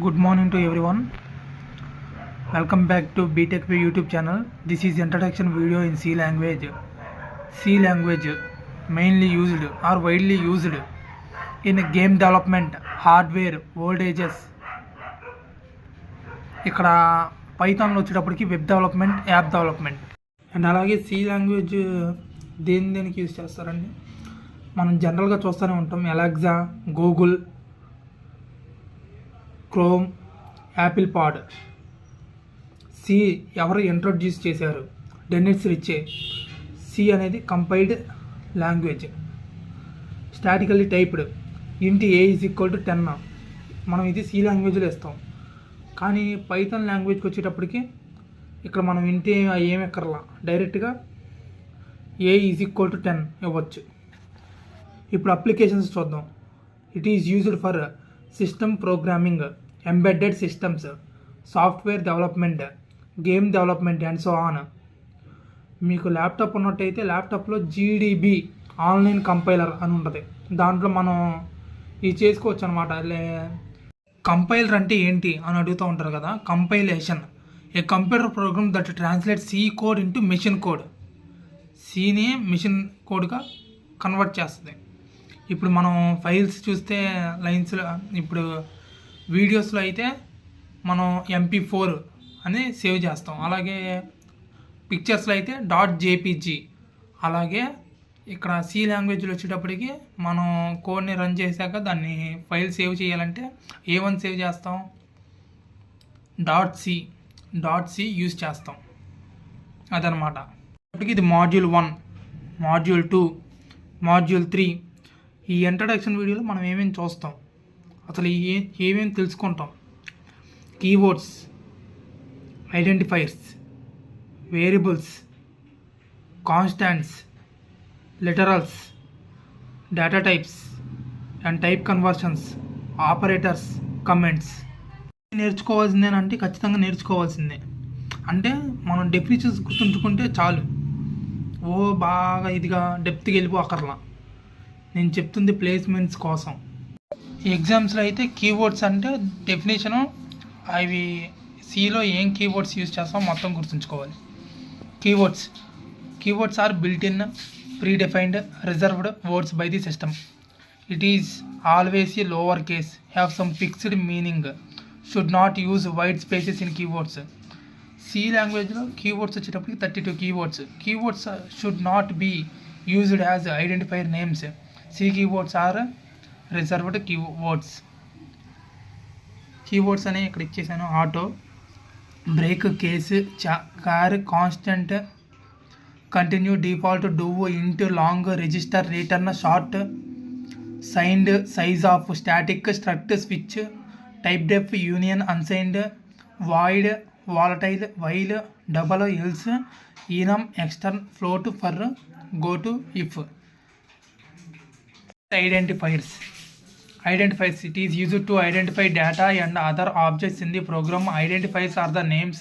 Good morning to everyone. Welcome back to BTech YouTube channel. This is introduction video in C language. C language mainly used or widely used in game development, hardware, voltages. ఇక్కడ పైథాన్లో వచ్చేటప్పటికి web development, app development. And అలాగే C language దేనికి use చేస్తారండి? మనం జనరల్గా చూస్తూనే ఉంటాం. Alexa, Google, chrome, Apple పాడ్. C ఎవరు ఇంట్రొడ్యూస్ చేశారు? డెనిస్ రిచే. సి అనేది కంపైల్డ్ లాంగ్వేజ్, స్టాటికల్లీ టైప్డ్, ఇంటి ఏ ఈజ్ ఈక్వల్ టు 10. మనం ఇది సి లాంగ్వేజ్లో ఇస్తాం. కానీ పైథాన్ లాంగ్వేజ్కి వచ్చేటప్పటికి ఇక్కడ మనం ఇంటి ఏమి ఎక్కర్లా, డైరెక్ట్గా ఏ ఈజ్ ఈక్వల్ టు 10 ఇవ్వచ్చు. ఇప్పుడు అప్లికేషన్స్ చూద్దాం. It is used for system programming, embedded systems, software development, game development and so on. మీకు ల్యాప్టాప్ ఉన్నట్టయితే ల్యాప్టాప్లో జీడీబీ ఆన్లైన్ కంపైలర్ అని ఉంటుంది. దాంట్లో మనం ఇది చేసుకోవచ్చు అనమాట. కంపైలర్ అంటే ఏంటి అని అడుగుతూ ఉంటారు కదా. Compilation, a computer program that translate C code into machine code. సిని మెషిన్ కోడ్గా కన్వర్ట్ చేస్తుంది. ఇప్పుడు మనం ఫైల్స్ చూస్తే లైన్స్లో, ఇప్పుడు వీడియోస్లో అయితే మనం MP4 అని సేవ్ చేస్తాం. అలాగే పిక్చర్స్లో అయితే .jpg. అలాగే ఇక్కడ సి లాంగ్వేజ్లో వచ్చేటప్పటికి మనం కోడ్ని రన్ చేశాక దాన్ని ఫైల్ సేవ్ చేయాలంటే ఏమని సేవ్ చేస్తాం? .c యూజ్ చేస్తాం. అదనమాట. ఇప్పటికి ఇది మాడ్యూల్ 1, మాడ్యూల్ 2, మాడ్యూల్ 3. ఈ ఇంట్రడక్షన్ వీడియోలో మనం ఏమేమి చూస్తాం, అసలు ఏమేమి తెలుసుకుంటాం. Keywords, identifiers, variables, constants, literals, data types and type conversions, operators, comments. నేర్చుకోవాల్సిందేనంటే ఖచ్చితంగా నేర్చుకోవాల్సిందే. అంటే మనం డెఫినిషన్స్ గుర్తుంచుకుంటే చాలు. బాగా ఇదిగా డెప్త్కి వెళ్ళిపోకర్లా. నేను చెప్తుంది ప్లేస్మెంట్స్ కోసం. ఎగ్జామ్స్లో అయితే కీవర్డ్స్ అంటే డెఫినేషను, అవి సిలో ఏం కీవర్డ్స్ యూజ్ చేస్తామో మొత్తం గుర్తుంచుకోవాలి. Keywords are built in, predefined, reserved words by the system. It is always a lower case, have some fixed meaning, should not use white spaces in keywords. C లాంగ్వేజ్లో keywords వచ్చేటప్పటికి 32 keywords. Keywords should not be used as identifier names. C keywords are reserved keywords. Keywords అనే ఇక్కడ ఇచ్చేసాను. Auto, break, case, char, constant, continue, default, do, int, long, register, return, short, signed, size of, static, struct, switch, type deaf, union, unsigned, void, volatile, while, double, else, ఈనమ్, ఎక్స్టర్న్, float, for, go to, if. Identifiers, it is used to identify data and other objects in the program. Identifiers are the names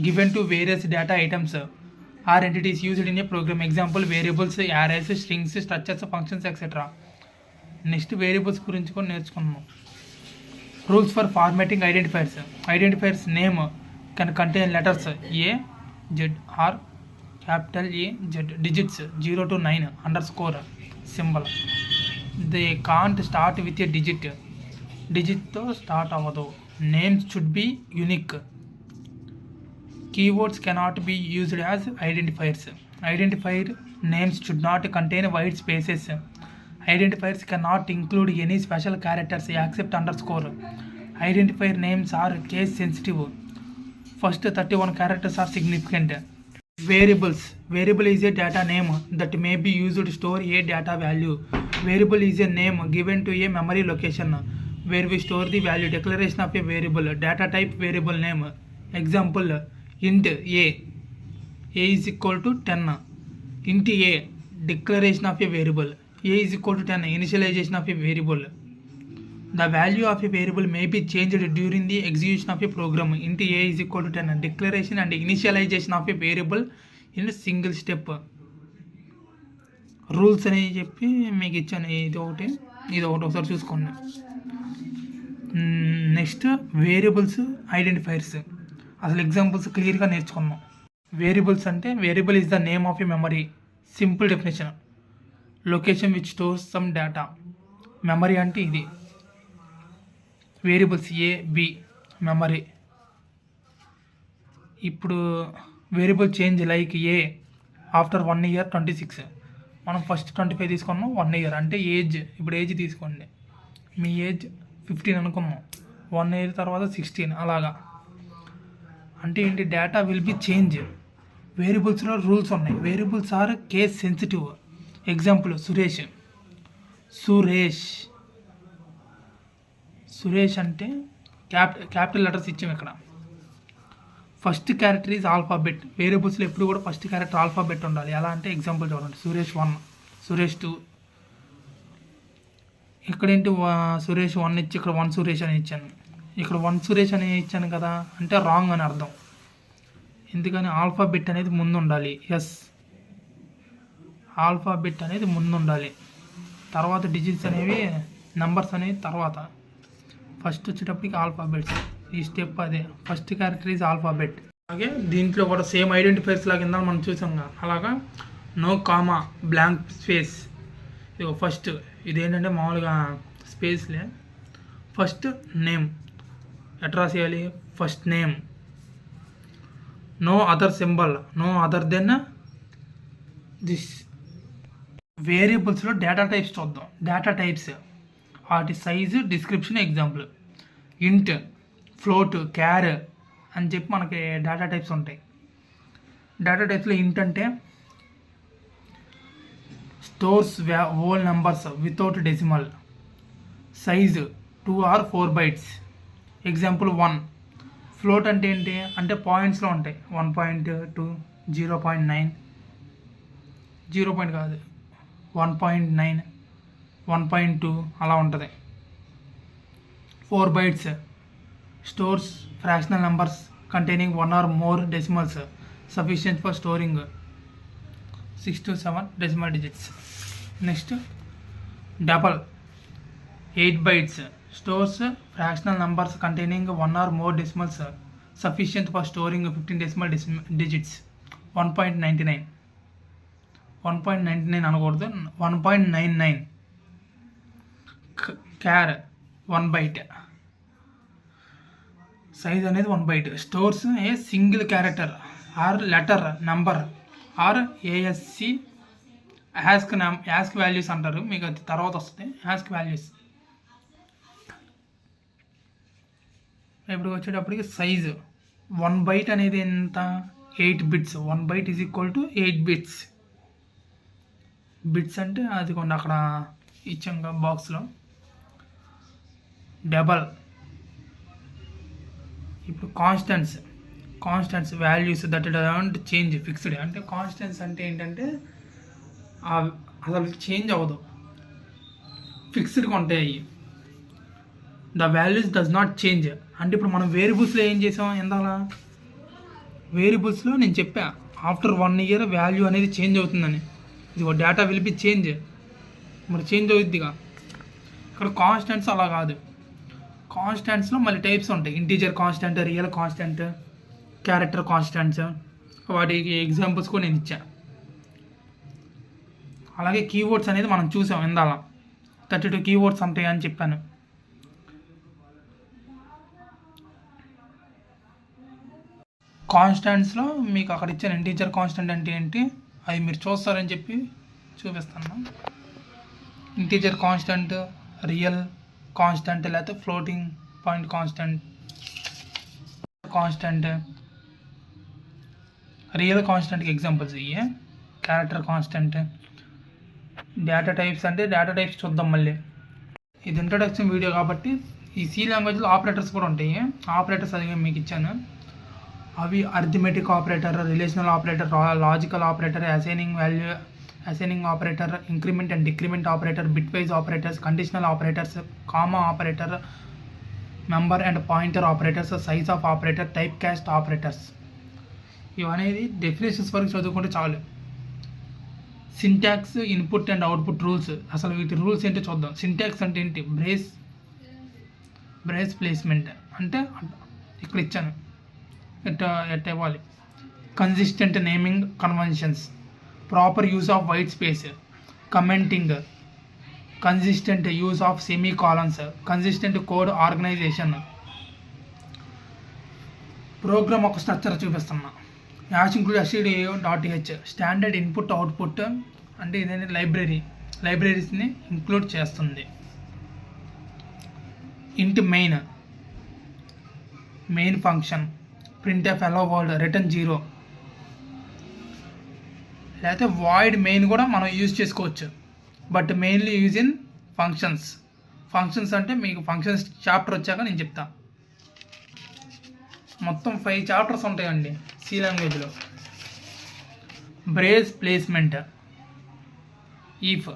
given to various data items or entities used in a program. Example, variables, arrays, strings, structures, functions, etc. Next, variables గురించి కూడా నేర్చుకున్నాం. Rules for formatting identifiers name can contain letters A, Z or capital A, Z, digits 0 to 9, underscore, symbol. They can't start with a digitతో start అవ్వదు. Names should be unique. Keywords cannot be used as identifiers. Identifier names should not contain white spaces. Identifiers cannot include any special characters except underscore. Identifier names are case sensitive. First 31 characters are significant. Variable is a data name that may be used to store a data value. Variable is a name given to a memory location where we store the value. Declaration of a variable. Data type variable name. Example, int a is equal to 10. Int a, declaration of a variable. A is equal to 10, initialization of a variable. The value of a variable may be changed during the execution of a program. Int a is equal to 10. Declaration and initialization of a variable in a single step. Rules అనేవి చెప్పి మీకు ఇచ్చాను. ఇది ఒకటి ఒకసారి చూసుకోండి. Next next variables identifiers. అసలు examples క్లియర్గా నేర్చుకున్నాం. వేరియబుల్స్ అంటే variable is the name of a memory. Simple definition. Location which stores some data. Memory అంటే ఇది. Variables A B memory. ఇప్పుడు variable change like A after 1 year 26. మనం first 25 తీసుకున్నాం, 1 year అంటే ఏజ్. ఇప్పుడు ఏజ్ తీసుకోండి, మీ ఏజ్ 15 అనుకున్నాం, 1 year తర్వాత 16 అలాగా. అంటే ఏంటి, డేటా విల్ బి చేంజ్. వేరియబుల్స్లో రూల్స్ ఉన్నాయి. Variables are case sensitive. Example Suresh. Suresh అంటే క్యాపిటల్ లెటర్స్ ఇచ్చాము ఇక్కడ. First character is alphabet. వేరియబుల్స్లో ఎప్పుడు కూడా ఫస్ట్ క్యారెక్టర్ ఆల్ఫాబెట్ ఉండాలి. ఎలా అంటే ఎగ్జాంపుల్ చూడండి, సురేష్ 1, సురేష్ 2. ఇక్కడేంటి సురేష్ 1 ఇచ్చి ఇక్కడ 1 సురేష్ అని ఇచ్చాను. ఇక్కడ 1 సురేష్ అని ఇచ్చాను కదా, అంటే రాంగ్ అని అర్థం. ఎందుకని, ఆల్ఫాబెట్ అనేది ముందు ఉండాలి. ఎస్, ఆల్ఫాబెట్ అనేది ముందు ఉండాలి. తర్వాత డిజిట్స్ అనేవి, నెంబర్స్ అనేవి తర్వాత. ఫస్ట్ వచ్చేటప్పటికి ఆల్ఫాబెట్స్. ఈ స్టెప్ అదే, ఫస్ట్ క్యారెక్టర్ ఈజ్ ఆల్ఫాబెట్. అలాగే దీంట్లో కూడా సేమ్ ఐడెంటిఫైర్స్ లాగా కింద మనం చూసాం కదా, అలాగా నో కామా బ్లాంక్ స్పేస్. ఇది ఫస్ట్, ఇదేంటంటే మామూలుగా స్పేస్లే. ఫస్ట్ నేమ్ ఎట్లా రాసేయాలి, first name. No other symbol, no other than this. వేరియబుల్స్లో డేటా టైప్స్ చూద్దాం. డేటా టైప్స్ వాటి size, description, example. Int, float, char అని చెప్పి మనకి డేటా టైప్స్ ఉంటాయి. డేటా టైప్స్లో ఇంట్ అంటే stores whole numbers without decimal. Size 2 or 4 bytes. Example 1. Float అంటే ఏంటి అంటే పాయింట్స్లో ఉంటాయి. 1.2, 0.9, 0 పాయింట్ కాదు 1.9, 1.2 అలా ఉంటుంది. 4 bytes. Stores fractional numbers containing 1 or more decimals sufficient for storing 6 to 7 decimal digits. Next double 8 bytes. Stores fractional numbers containing 1 or more decimals sufficient for storing 15 decimal digits. 1.99 అనకూడదు, 1.99. క్యార్ 1 byte. Size అనేది 1 byte. Stores a single character or letter, number or ASCII ASCII values అంటారు, మీకు అది తర్వాత వస్తుంది. ASCII values. ఇప్పుడు వచ్చేటప్పటికి size 1 byte అనేది ఎంత, 8 bits. 1 byte is equal to 8 bits. Bits అంటే అది కొన్ని అక్కడ ఇచ్చాం బాక్స్లో. డబల్. ఇప్పుడు constants values that don't change, fixed. అంటే కాన్స్టెంట్స్ అంటే ఏంటంటే అసలు చేంజ్ అవ్వదు, ఫిక్స్డ్గా ఉంటాయి అవి. The values does not change అంటే ఇప్పుడు మనం వేరియబుల్స్లో ఏం చేసాం ఎందాల, వేరియబుల్స్లో నేను చెప్పా ఆఫ్టర్ 1 year వాల్యూ అనేది చేంజ్ అవుతుందని. ఇది డేటా విల్ బి చేంజ్, మరి చేంజ్ అవుద్దిగా. ఇక్కడ కాన్స్టెంట్స్ అలా కాదు. కాన్స్టెంట్స్లో మళ్ళీ టైప్స్ ఉంటాయి. Integer constant, real constant, character constants. వాటికి ఎగ్జాంపుల్స్ కూడా నేను ఇచ్చా. అలాగే కీవర్డ్స్ అనేది మనం చూసాం ఇందాల, 32 కీవర్డ్స్ ఉంటాయి అని చెప్పాను. కాన్స్టెంట్స్లో మీకు అక్కడ ఇచ్చిన ఇంటీజర్ కాన్స్టెంట్ అంటే ఏంటి అది మీరు చూస్తారని చెప్పి చూపిస్తాను. ఇంటీజర్ కాన్స్టెంట్, రియల్ కాన్స్టెంట్, లేకపోతే ఫ్లోటింగ్ పాయింట్ కాన్స్టెంట్. రియల్ కాన్స్టెంట్కి ఎగ్జాంపుల్స్ ఇయ్యే. Character constant. డేటా టైప్స్ అంటే డేటా టైప్స్ చూద్దాం మళ్ళీ. ఇది ఇంట్రడక్షన్ వీడియో కాబట్టి ఈ సి లాంగ్వేజ్లో ఆపరేటర్స్ కూడా ఉంటాయి. ఆపరేటర్స్ అది మీకు ఇచ్చాను. అవి arithmetic operator, relational operator, logical operator, assigning operator, increment and decrement operator, bitwise operators, conditional operators, comma operator, member and pointer operators, size of operator, type cast operators. ఇవనేది definitions వరకు చదువుకుంటే చాలు. Syntax, input and output rules. అసలు వీటి rules ఏంటో చూద్దాం. Syntax అంటే ఏంటి, బ్రేస్ ప్లేస్మెంట్ అంటే ఇక్కడ ఇచ్చాను, ఎట్ ఇవ్వాలి. Consistent naming conventions, proper use of white space, commenting, consistent use of semicolons, consistent code organisation. Program ఒక స్ట్రక్చర్ చూపిస్తున్నా. Hash include std.h standard input output అంటే ఇదేంటి లైబ్రరీస్ని ఇంక్లూడ్ చేస్తుంది. Int main function, printf hello world, return 0, లేకపోతే void main కూడా మనం use చేసుకోవచ్చు. But mainly use in functions అంటే మీకు ఫంక్షన్స్ చాప్టర్ వచ్చాక నేను చెప్తా. మొత్తం 5 చాప్టర్స్ ఉంటాయండి సి లాంగ్వేజ్లో. Brace placement, if,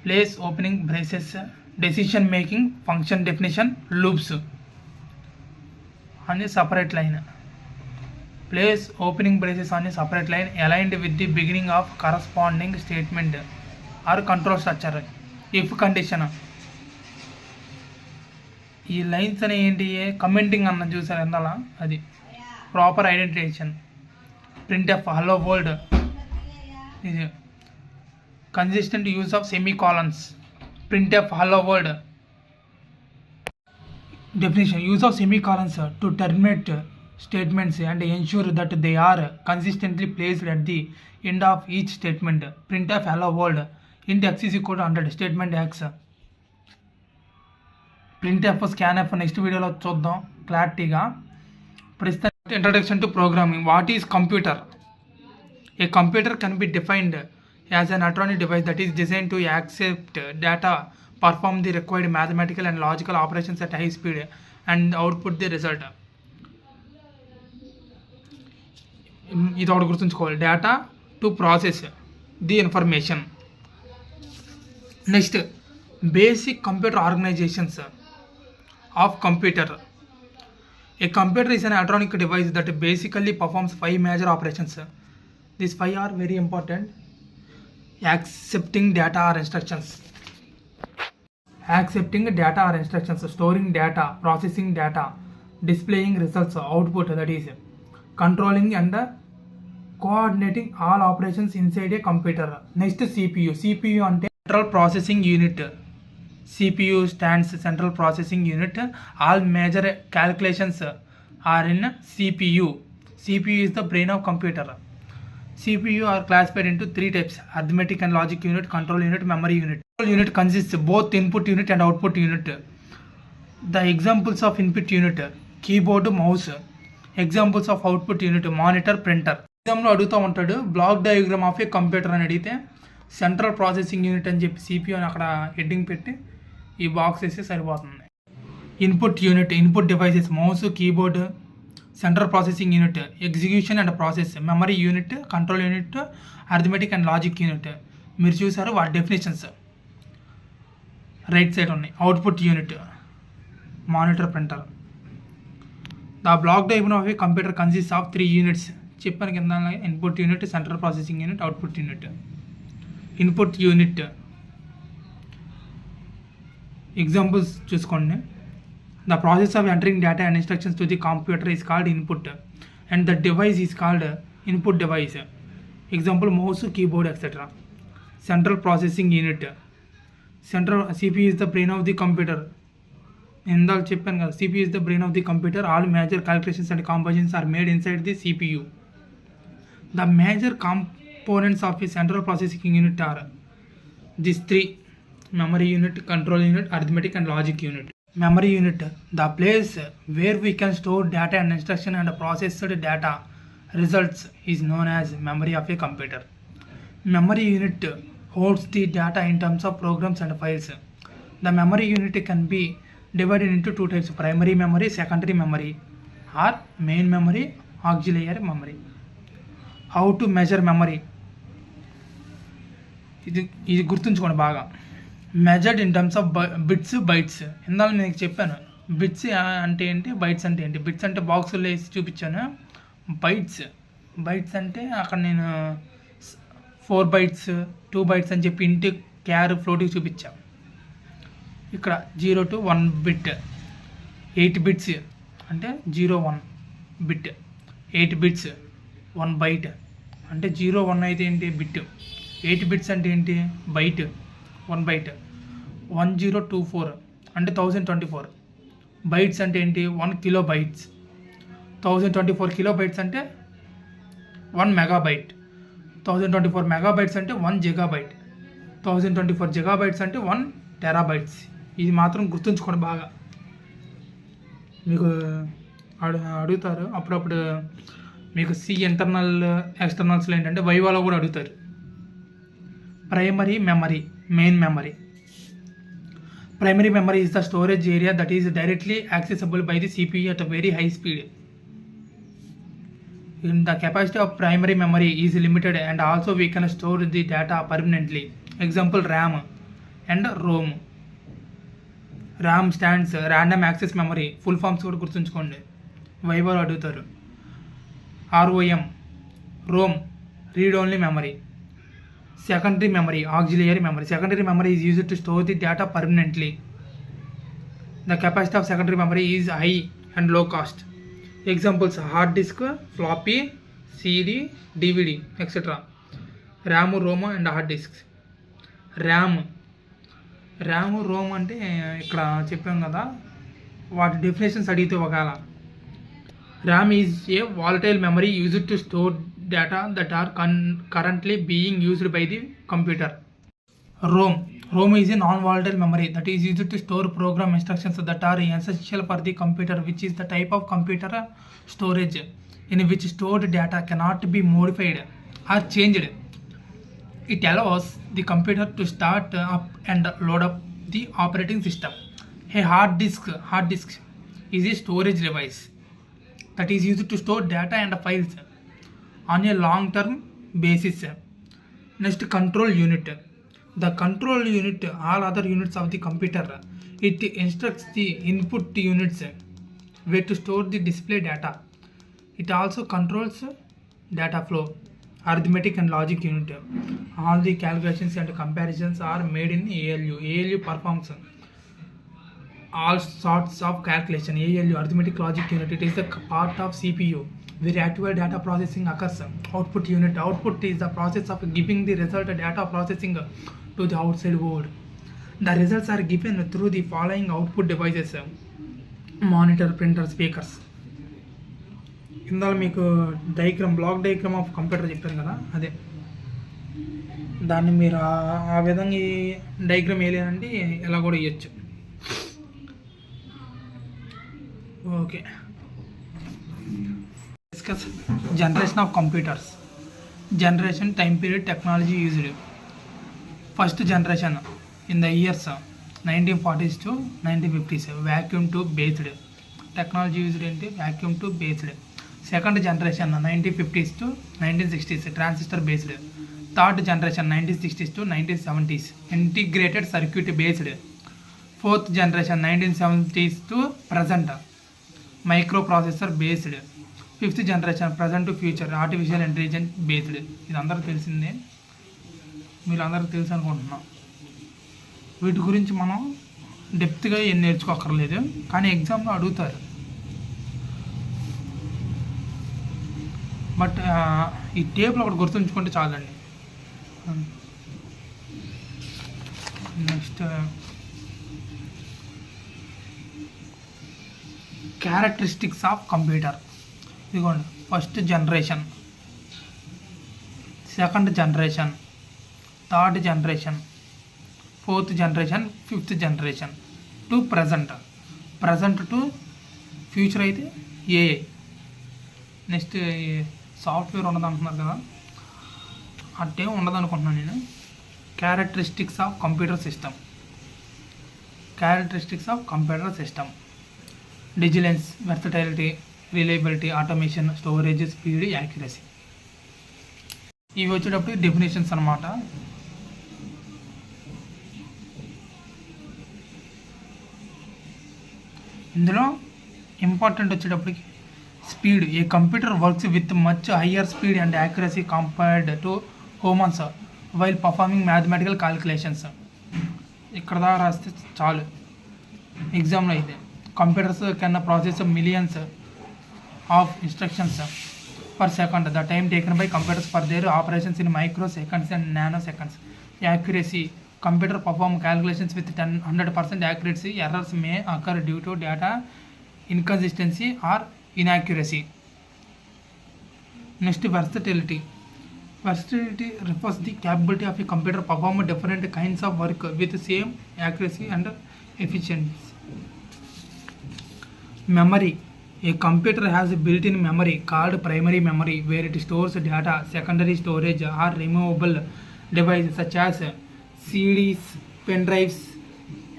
place opening braces, decision making, function definition, loops అని separate line. Place opening braces అని separate line aligned with the beginning of corresponding statement or control structure. If condition, ఈ lines అని ఏంటి, commenting అన్న చూసారు ఎందాల, అది proper identification. printf hello world, ఇది consistent use of semicolons. printf hello world. Definition: use of semicolons to terminate statements and ensure that they are consistently placed at the end of each statement. printf hello world, int x is equal to 100, statement x. printf scanf next వీడియోలో చూద్దాం క్లారిటీగా. ప్రస్తుతం introduction to programming. What is computer? A computer can be defined as an electronic device that is designed to accept data, perform the required mathematical and logical operations at high speed, and output the result. ఇది ఒకటి గుర్తుంచుకోవాలి, data to process the information. Next, basic computer organisations of computer. A computer is an electronic device that basically performs 5 major operations. These 5 are very important. Accepting data or instructions, storing data, processing data, displaying results, output, that is controlling and coordinating all operations inside a computer. Next, CPU ante central processing unit. CPU stands central processing unit. All major calculations are in CPU. CPU is the brain of computer. CPU are classified into 3 types: arithmetic and logic unit, control unit, memory unit. Control unit consists both input unit and output unit. The examples of input unit: keyboard, mouse. Examples of output unit: monitor, printer. ఎగ్జామ్లో అడుగుతూ ఉంటాడు block diagram of A computer అని అడిగితే central processing unit అని చెప్పి CPU అని అక్కడ heading పెట్టి ఈ బాక్స్ వేస్తే సరిపోతుంది. Input unit, input devices, mouse, keyboard. Central processing unit, execution and process. Memory unit, control unit, arithmetic and logic unit. మీరు చూసారు వాటి డెఫినేషన్స్ రైట్ సైడ్ ఉన్నాయి. Output unit, monitor, printer. The block diagram of A computer consist of 3 units. చెప్పాను కింద, input unit, central processing unit, output unit. Input unit examples చూసుకోండి. The process of entering data and instructions to the computer is called input, and the device is called input device. Example: mouse, keyboard, etc. Central processing unit. CPU is the brain of the computer. ఇందాక చెప్పాను కదా, CPU is the brain of the computer. All major calculations and compositions are made inside the CPU. The major components of a central processing unit are these 3: memory unit, control unit, arithmetic and logic unit. Memory unit, the place where we can store data and instruction and processed data results, is known as memory of a computer. Memory unit holds the data in terms of programs and files. The memory unit can be divided into 2 types: primary memory, secondary memory, or main memory, auxiliary memory. How to measure memory? ఇది గుర్తుంచుకోండి బాగా. Measured in terms of bits, bytes. ఇందాక నేను చెప్పాను bits అంటే ఏంటి, bytes అంటే ఏంటి. బిట్స్ అంటే బాక్సుల్లో వేసి చూపించాను. బైట్స్ అంటే అక్కడ నేను 4 bytes, 2 bytes అని చెప్పి ఇంటి క్యార్ ఫ్లోటింగ్ చూపించాను. ఇక్కడ 0 to 1 బిట్ 8 బిట్స్ అంటే 0 1 బిట్ 8 బిట్స్ 1 బైట్ అంటే 0 1 అయితే ఏంటి బిట్ 8 బిట్స్ అంటే ఏంటి బైట్ 1 బైట్ 1024 అంటే 1024 బైట్స్ అంటే ఏంటి 1 కిలో బైట్స్ 1024 కిలో బైట్స్ అంటే 1 మెగాబైట్ 1024 మెగాబైట్స్ అంటే 1 జిగాబైట్ 1024 జిగాబైట్స్ అంటే 1 టెరాబైట్స్. ఇది మాత్రం గుర్తుంచుకోండి బాగా. మీకు అడుగుతారు అప్పుడప్పుడు మీకు సి ఇంటర్నల్ ఎక్స్టర్నల్స్లో ఏంటంటే వైవాలో కూడా అడుగుతారు. Primary memory, main memory. Primary memory is the storage area that is directly accessible by the CPU at a very high speed. In the capacity of primary memory is limited and also we can store the data permanently. Example RAM and ROM. RAM stands random access memory. Full forms కూడా గుర్తుంచుకోండి, వైవాలో అడుగుతారు. ROM, ROM, read only memory. Secondary memory, auxiliary memory. Secondary memory is used to store the data permanently. The capacity of secondary memory is high and low cost. Examples: hard disk, floppy, CD, DVD, etc. RAM, ROM and hard disks. RAM, ROM అంటే ఇక్కడ చెప్పాం కదా, వాటి definitions అడిగితే ఒకవేళ RAM is a volatile memory used to store data that are currently being used by the computer. ROM is a non-volatile memory that is used to store program instructions that are essential for the computer, which is the type of computer storage in which stored data cannot be modified or changed. It allows the computer to start up and load up the operating system. A hard disk is a storage device that is used to store data and files on a long-term basis. Next, control unit. The control unit, all other units of the computer, it instructs the input units where to store the display data. It also controls data flow. Arithmetic and logic unit. All the calculations and comparisons are made in ALU. ALU performs all sorts of calculation. ALU, arithmetic logic unit, it is the part of CPU where actual data processing occurs. Output unit. Output is the process of giving the result data processing to the outside world. The results are given through the following output devices: monitor, printer, speakers. ఇందులో మీకు block diagram of computer చెప్పాను కదా, అదే దాన్ని మీరు ఆ విధంగా ఈ డయాగ్రామ్ వేయాలంటే ఎలా కూడా ఇవ్వచ్చు. Okay, discuss generation of computers. Generation, time period, technology used. First generation in the years 1940s to 1950s, vacuum tube based. Technology used ఏంటి, vacuum tube based. Second generation 1950s to 1960s, transistor based. Third generation 1960s to 1970s, integrated circuit based. Fourth generation 1970s to present, micro processor based. Fifth generation present to future, artificial intelligence based. ఇది అందరూ తెలిసిందే, మీరు అందరికీ తెలుసు అనుకుంటున్నాం. వీటి గురించి మనం డెప్త్గా ఏం నేర్చుకోకర్లేదు, కానీ ఎగ్జామ్లో అడుగుతారు. బట్ ఈ టేబుల్ ఒకటి గుర్తుంచుకుంటే చాలండి. Next characteristics of computer. ఇదిగోండి, first generation, second generation, third generation, fourth generation, fifth generation to present to future అయితే ఏఐ. నెక్స్ట్ సాఫ్ట్వేర్ ఉండదు అంటున్నారు కదా, అట్టే ఉండదు అనుకుంటున్నాను నేను. Characteristics of computer system. Diligence, versatility, reliability, automation, storage, speed, accuracy. ఇవి వచ్చేటప్పుడు డెఫినేషన్స్ అన్నమాట. ఇందులో ఇంపార్టెంట్ వచ్చేటప్పటికి speed. A computer works with much higher speed and accuracy compared to humans while performing mathematical calculations. ఇక్కడ దాకా రాస్తే చాలు. ఎగ్జామ్లో అయితే computers can process millions of instructions per second. The time taken by computers for their operations in microseconds and nanoseconds. Accuracy. Computer perform calculations with 100% accuracy. Errors may occur due to data inconsistency or inaccuracy. Next, versatility. Versatility refers the capability of a computer to perform different kinds of work with the same accuracy and efficiency. Memory. A computer has a built-in memory called primary memory where it stores data. Secondary storage are removable devices such as CDs, pen drives,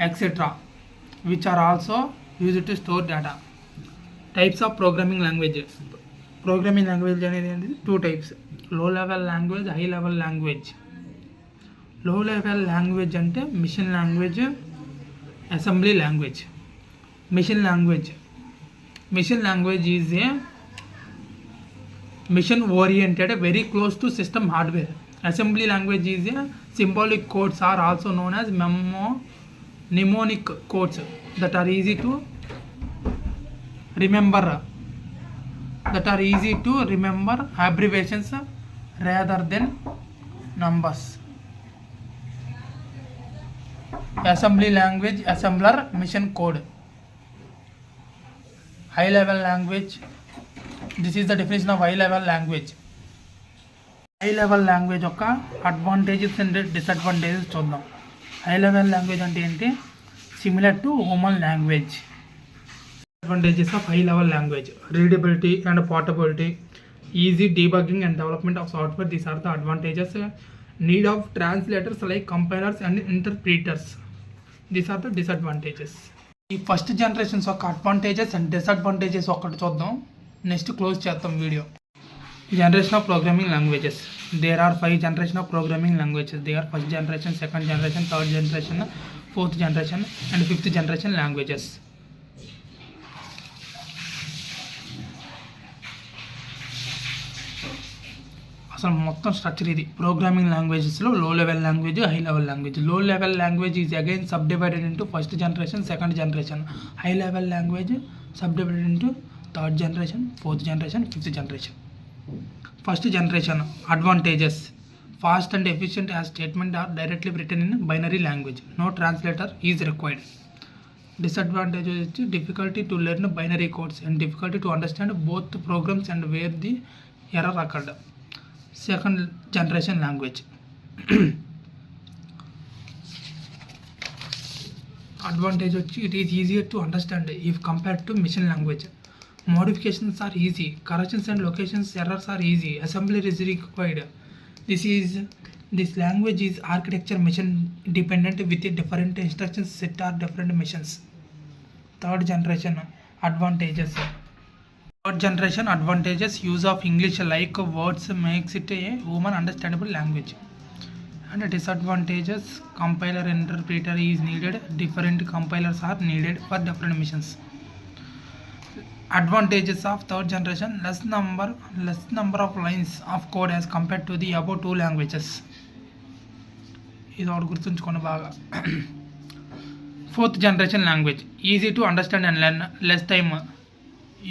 etc., which are also used to store data. Types of programming language. Programming language అనేది two types. Low level language, high level language. Low level language అంటే machine language, assembly language. Machine language is a mission oriented, very close to system hardware. Assembly language is a symbolic codes are also known as mnemonic codes that are easy to remember abbreviations rather than numbers. Assembly language, assembler, mission code. High level language. This is the definition of high level language. High level language యొక్క advantages and disadvantages చూద్దాం. High level language అంటే ఏంటి? Similar to human language. Advantages of high level language: readability and portability, easy debugging and development of software. These are the advantages. Need of translators like compilers and interpreters. These are the disadvantages. ఈ first generations యొక్క advantages and disadvantages ఒకటి చూద్దాం, next close చేద్దాం video. Generation of programming languages. There are 5 generation of programming languages. They are first generation, second generation, third generation, fourth generation and fifth generation languages. అసలు మొత్తం structure ఇది. Programming లాంగ్వేజెస్లో low level language, high level language. Low level language is again subdivided into first generation, second generation. High level language subdivided into third generation, fourth generation, fifth generation. First generation advantages: fast and efficient as statement are directly written in binary language. No translator is required. Disadvantage వచ్చి difficulty to learn binary codes and difficulty to understand both programs and where the error occurred. Second generation language advantage వచ్చి it is easier to understand if compared to machine language. Modifications are easy, corrections and locations errors are easy, assembly is required. This language is architecture machine dependent with different instructions set are different machines. Third generation advantages. Third generation advantages: use of English like words makes it a human understandable language. And disadvantages: compiler interpreter is needed. Different compilers are needed for different missions. Advantages of third generation: less number of lines of code as compared to the above two languages. ఇది ఒకటి గుర్తుంచుకోండి బాగా. Fourth generation language: easy to understand and learn, less time.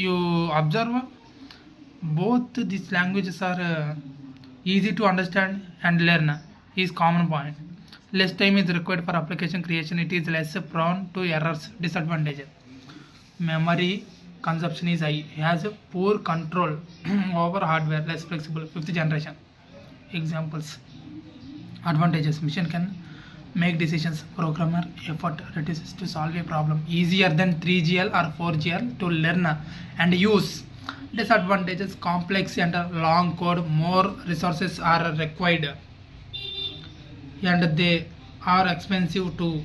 You observe both these languages are easy to understand and learn is common point. Less time is required for application creation. It is less prone to errors. Disadvantage: memory consumption is high, has poor control over hardware, less flexible. Fifth generation examples. Advantages: machine can make decisions, programmer effort reduces to solve a problem, easier than 3GL or 4GL to learn and use. Disadvantages: complex and long code, more resources are required and they are expensive too.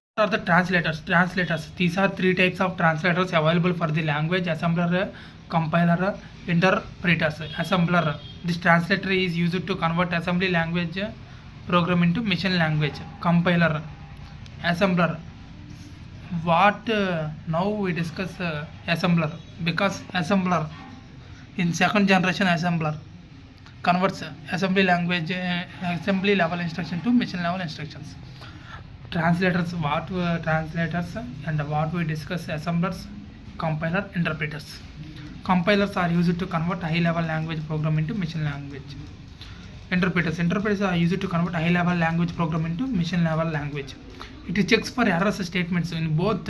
What are the translators? These are 3 types of translators available for the language: assembler, compiler, interpreters. Assembler: this translator is used to convert assembly language program into machine language. Compiler. Assembler: what now we discuss assembler, because assembler in second generation assembler converts assembly level instruction to machine level instructions. translators, translators and what we discuss, assemblers, compiler, interpreters. Compilers are used to convert high level language program into machine language. Interpreters are used to convert high level language program into machine level language. It checks for errors statements in both.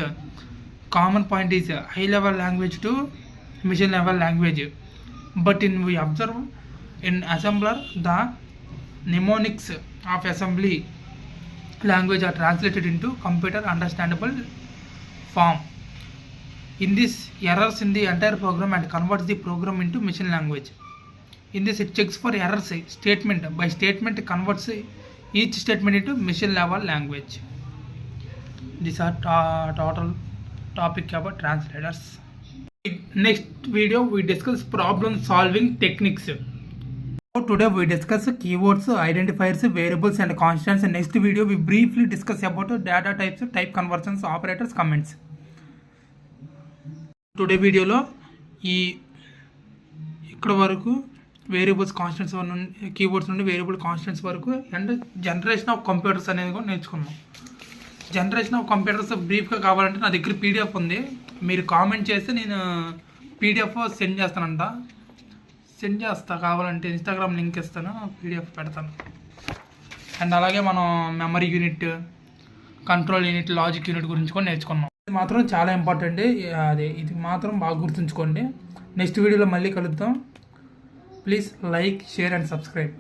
Common point is high level language to machine level language, but we observe in assembler the mnemonics of assembly language are translated into computer understandable form. In this, errors in the entire program and converts the program into machine language. In this, it checks for errors statement by statement, converts each statement into machine level language. These are total topic about translators. Next video we discuss problem solving techniques. So today we discuss keywords, identifiers, variables and constants. Next video we briefly discuss about data types, type conversions, operators, comments. Today వీడియోలో ఇక్కడ వరకు variables constants నుండి, keywords నుండి variable constants వరకు and generation of computers అనేది కూడా నేర్చుకున్నాం. Generation of computers బ్రీఫ్గా కావాలంటే నా దగ్గర పీడిఎఫ్ ఉంది, మీరు కామెంట్ చేస్తే నేను పీడిఎఫ్ సెండ్ చేస్తా. కావాలంటే ఇన్స్టాగ్రామ్ లింక్ ఇస్తాను, పీడిఎఫ్ పెడతాను. అండ్ అలాగే మనం memory unit, control unit, logic unit గురించి కూడా నేర్చుకున్నాం. ఇది మాత్రం చాలా ఇంపార్టెంట్, ఇది మాత్రం బాగా గుర్తుంచుకోండి. నెక్స్ట్ వీడియోలో మళ్ళీ కలుద్దాం. Please like, share and subscribe.